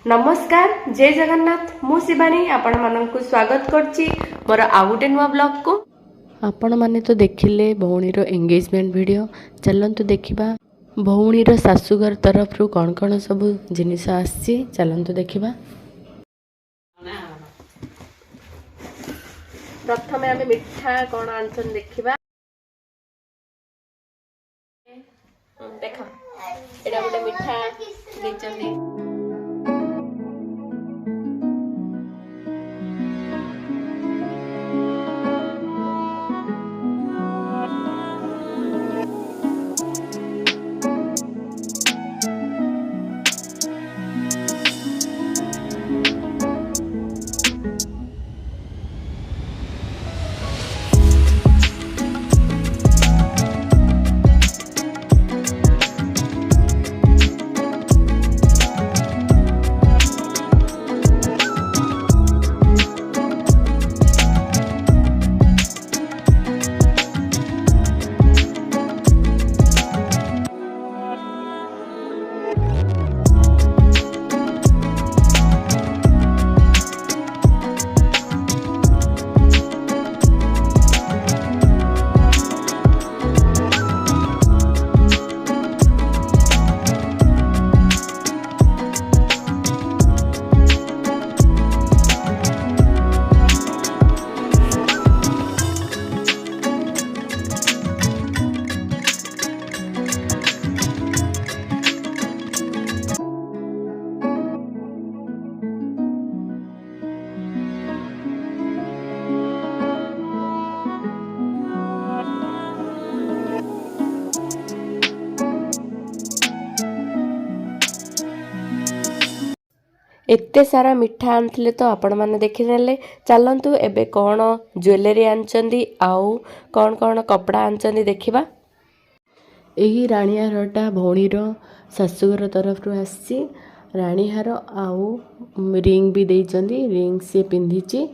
नमस्कार जय जगन्नाथ मु शिवानी आपण मानक स्वागत करची मोर आउ गोटे नुआ ब्लॉग को। आपण माने तो देखिले भौणीर एंगेजमेंट वीडियो। चलंतु देखिबा भौणीर सासुघर तरफ रु कौन कौन सब जिनिस आसी। चलंतु देखिबा। प्रथमे आमे मिठा कौन आनछन देखिबा। देख एटा गोटे मिठा देचंदी। एते सारा मिठा आनथिले तो आपण माने देखि नेले। चलंतु एबे कौन ज्वेलरी आनचंदी आउ कौन कौन कपड़ा आनचंदी देखिबा। एही राणीहारटा भौणीर सासुघर तरफ रु आसी। राणीहार आउ रिंग भी देइचंदी। रिंग से पिंधिची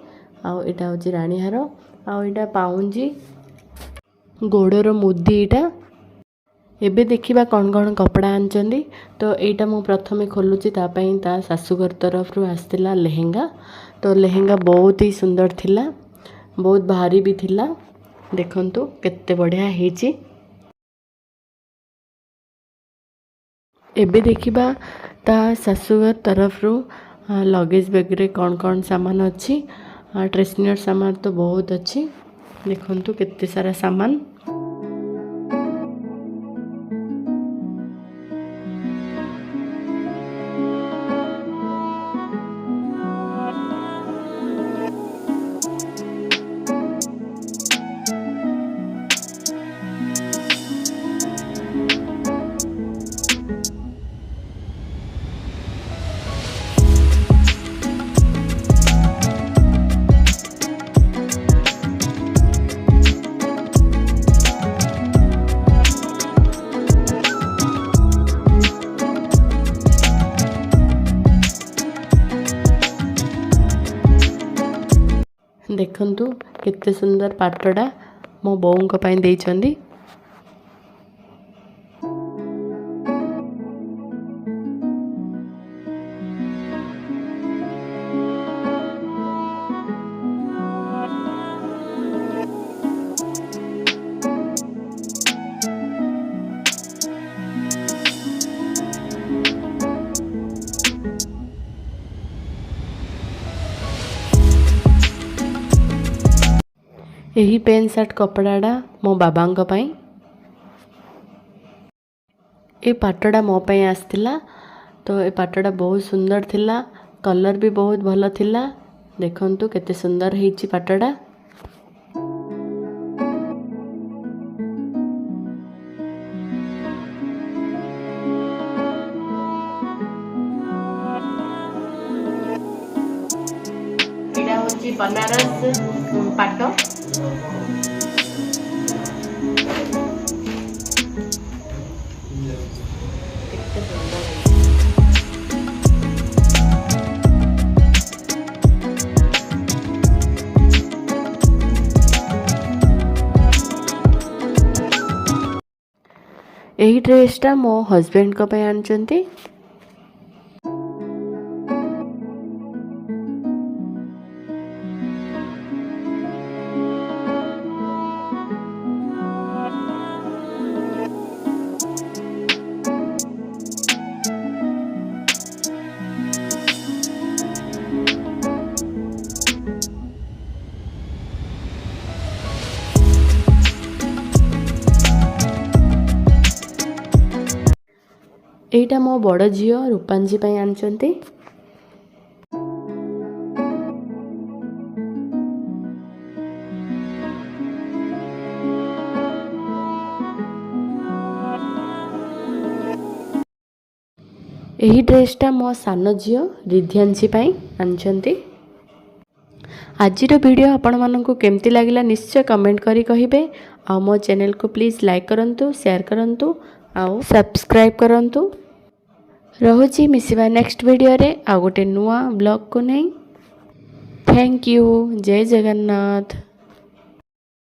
आउ एटा होची राणीहार आउ एटा पाउंजी गोड़र मुदी। एटा एबे देखिबा कौन कौन कपड़ा आनचंदी। तो एटा मु प्रथमे खोलुची तापाई ता सासुघर तरफ रु आसतिला लेहेंगा। तो लेहेंगा बहुत ही सुंदर थिला, बहुत भारी भी थिला। देखंतु केते बढ़िया हेची। एबे देखिबा ता सासुघर तरफ रु लगेज बैग रे कौन कौन सामान अच्छी। ट्रेसनर सामान तो बहुत अच्छी। देखंतु केते सारा सामान। देखंतु केते सुंदर पाटड़ा मो बोऊ को पाई देइचंदी। यही पेन शर्ट कपड़ाटा मो बाबांक पाई। ए पाटड़ा मो पाई आसतिला। तो ए पाटड़ा बहुत सुंदर थिला, कलर भी बहुत भल थिला। देखंतु केते सुंदर हेची पाटड़ा। एटा होची बनारस पाट। यही ड्रेसटा मो हस्बैंड को पे आनचंती। ଏଇଟା ମୋ ବଡ଼ ଝିଅ ରୂପାଞ୍ଜି ପାଇଁ ଆଣିଛନ୍ତି। ଏହି ଡ୍ରେସ୍ଟା ମୋ ସାନ ଝିଅ ରିଦ୍ଧ୍ୟାଂଶୀ ପାଇଁ ଆଣିଛନ୍ତି। ଆଜିର ଭିଡ଼ିଓ ଆପଣମାନଙ୍କୁ କେମିତି ଲାଗିଲା ନିଶ୍ଚୟ କମେଣ୍ଟ କରି କହିବେ। ଆଉ ମୋ ଚ୍ୟାନେଲକୁ ପ୍ଲିଜ୍ ଲାଇକ୍ କରନ୍ତୁ, ସେୟାର କରନ୍ତୁ ଆଉ ସବସ୍କ୍ରାଇବ୍ କରନ୍ତୁ। ରହୁଛି, ମିଶିବା ନେକ୍ସଟ ଭିଡ଼ିଓରେ ଆଉ ଗୋଟେ ନୂଆ ବ୍ଲଗ୍କୁ ନେଇ। Thank you. ଜୟ ଜଗନ୍ନାଥ।